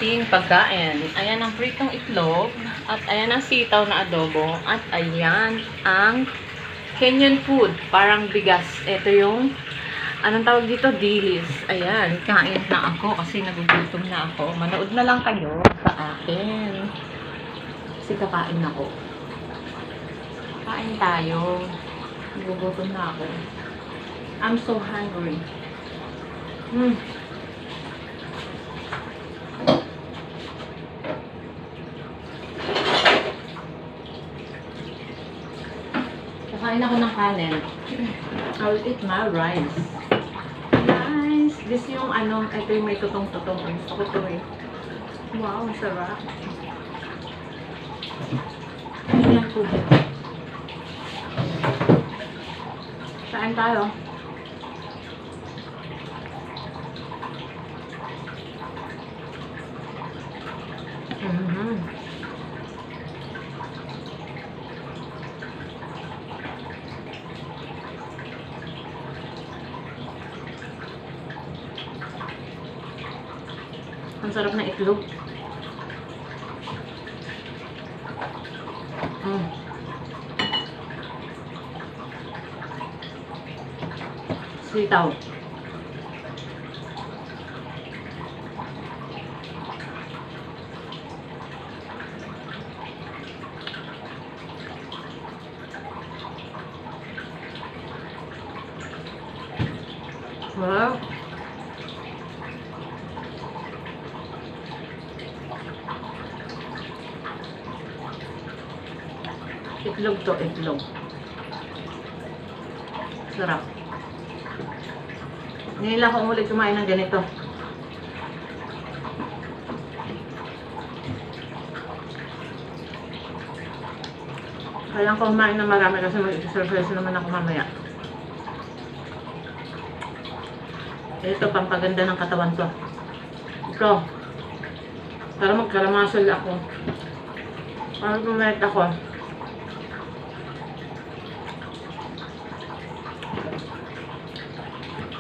ating pagkain. Ayan ang pritong itlog. At ayan ang sitaw na adobo. At ayan ang Kenyan food. Parang bigas. Ito yung, anong tawag dito? Dilis. Ayan, kain na ako kasi nagugutom na ako. Manood na lang kayo sa akin. Kasi kakain ako. Kain tayo. Nagugutom na ako. I'm so hungry. Kakain ako ng kanin. I will eat my rice. Nice. This yung ano, ito yung may tutong-tutong. Gusto ko ito eh. Wow, ang sarap. Ayan po. Kain tayo. Ang sarap na itlog. Sitaw. Wow. Itlog to, itlog. Sarap. Ngayon lang ako ulit kumain ng ganito. Kailangan ko kumain ng marami kasi mag-exercise naman ako mamaya. Ito, pampaganda ng katawan ko. Ito. Para magkaramasal ako. Para gumayat ako.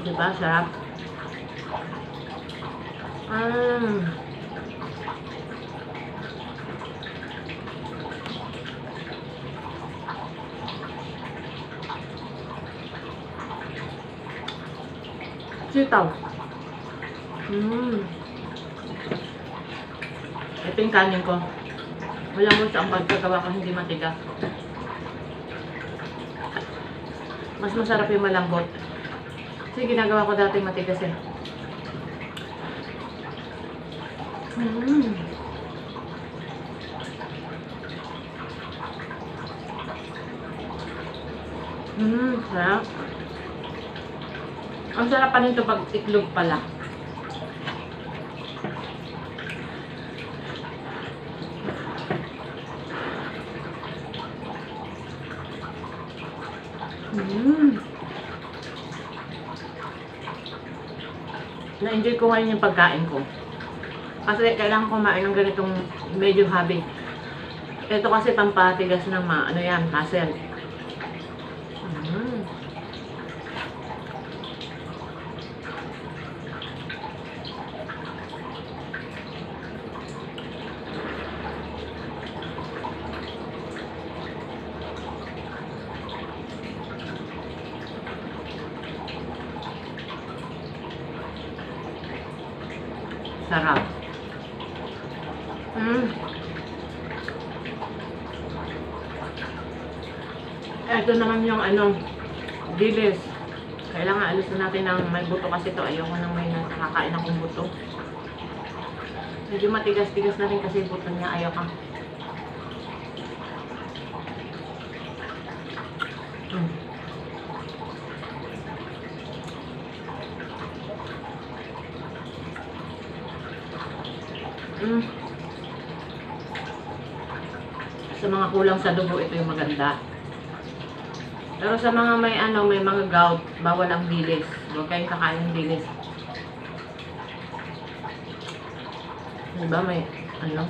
Diba, sarap? Sitaw. Ito yung kanin ko. Wala mo sa ang pagkagawa ko hindi matigas. Mas masarap yung malambot. Kasi ginagawa ko dati matigas eh. Sarap. Ang sarap pa nito pag itlog pala. Na-enjoy ko ngayon yung pagkain ko. Kasi kailangan kumain ng ganitong medyo habit. Ito kasi pampatigas ng ano yan, muscle. Sarap. Ito naman yung ano, dilis. Kailangan alisin natin ng may buto kasi ito. Ayoko nang may nakakain akong buto. Medyo matigas-tigas na rin kasi buto niya. Ayoko. Sa mga kulang sa dugo, ito yung maganda. Pero sa mga may ano, may mga gout, bawal ang dilis. Huwag kayong kakain ng dilis. Diba may ano?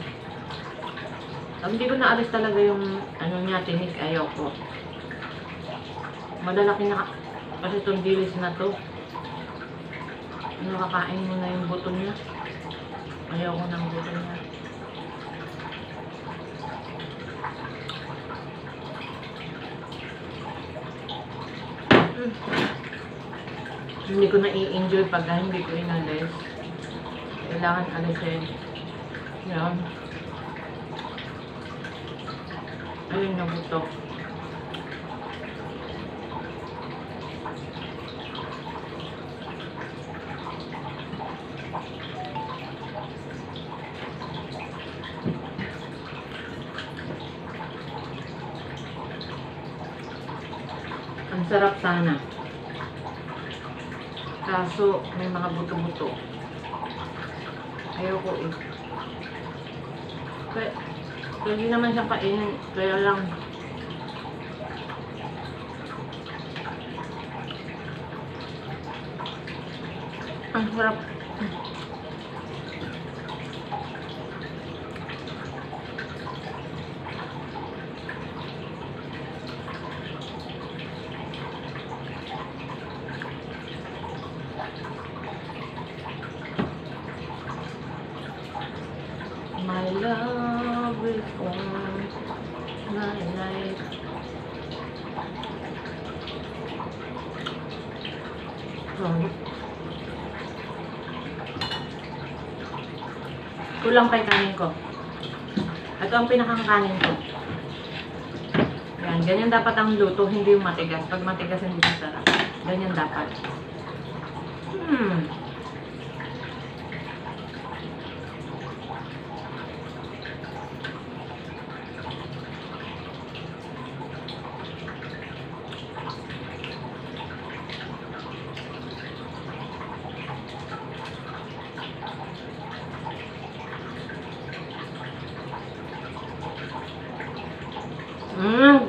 Hindi ko naalis talaga yung ano niya, tinik, ayoko. Malalaki na kasi itong dilis na to. Ano, kakain mo na yung buto niya. Ayaw ko ng buto niya. Hindi ko na i-enjoy pag hindi ko inalis. Kailangan alisin. Yan. Ayun na buto. Ang sarap sana. Kaso, may mga buto-buto. Ayoko eh. Pwede naman siyang kainin. Kaya lang. Ang sarap. My love will come my life. Kulang pa yung kanin ko. Ito ang pinakakanin ko. Yan, ganyan dapat ang luto, hindi yung matigas. Pag matigas, hindi masarap. Ganyan dapat.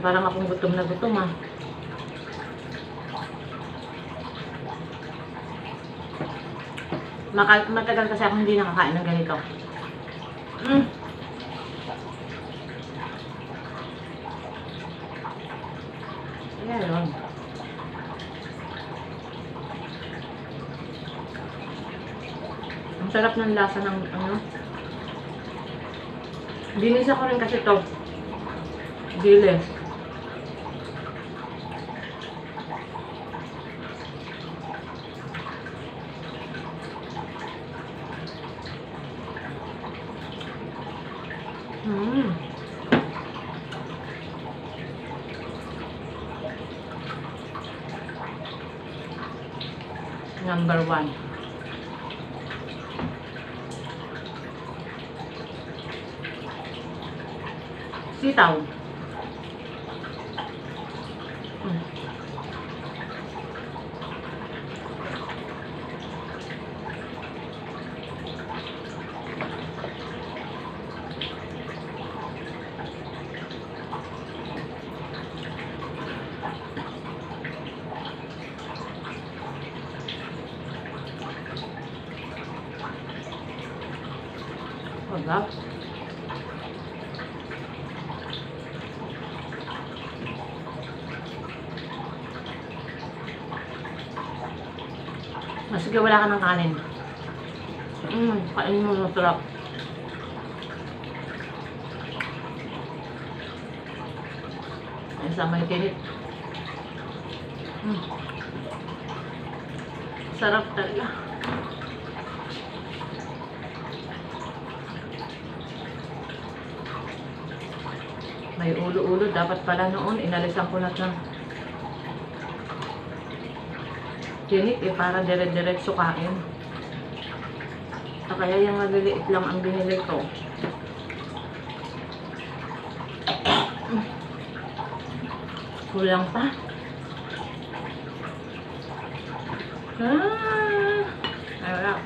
Parang akong gutom na gutom ah. Matagal kasi ako hindi nakakain ng ganito. Ayan yun. Ang sarap ng lasa ng ano. Dinisa ko rin kasi to. Dili. Number 1. Sitaw. Sarap. Sige, wala ka ng kanin. Kainin mo, masarap. Ay, sa may tinit. Sarap talaga. May ulo-ulo. Dapat pala noon, inalisan ko na ng tinit para dire-diretso kain. So, kaya yung maliliit lang ang binili ko. Kulang pa. Ay, wala.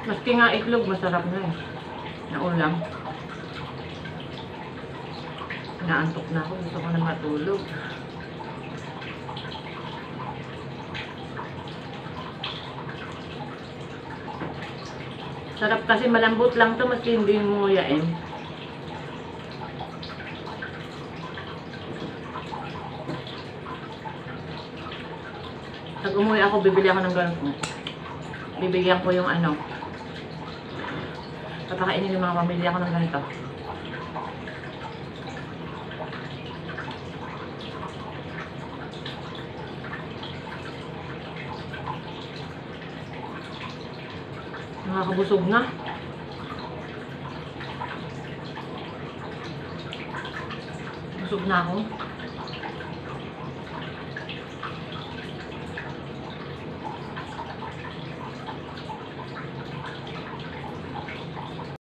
Maski nga itlog, masarap na eh. Na ulam. Naantok na ako. Gusto ko na matulog. Sarap kasi malambot lang to, maski hindi mo nguyain. Pag umuwi ako, bibili ako ng ganito. Bibigyan ko yung ano. Papakainin yung mga pamilya ko ng ganito. Nakakabusog na. Busog na ako.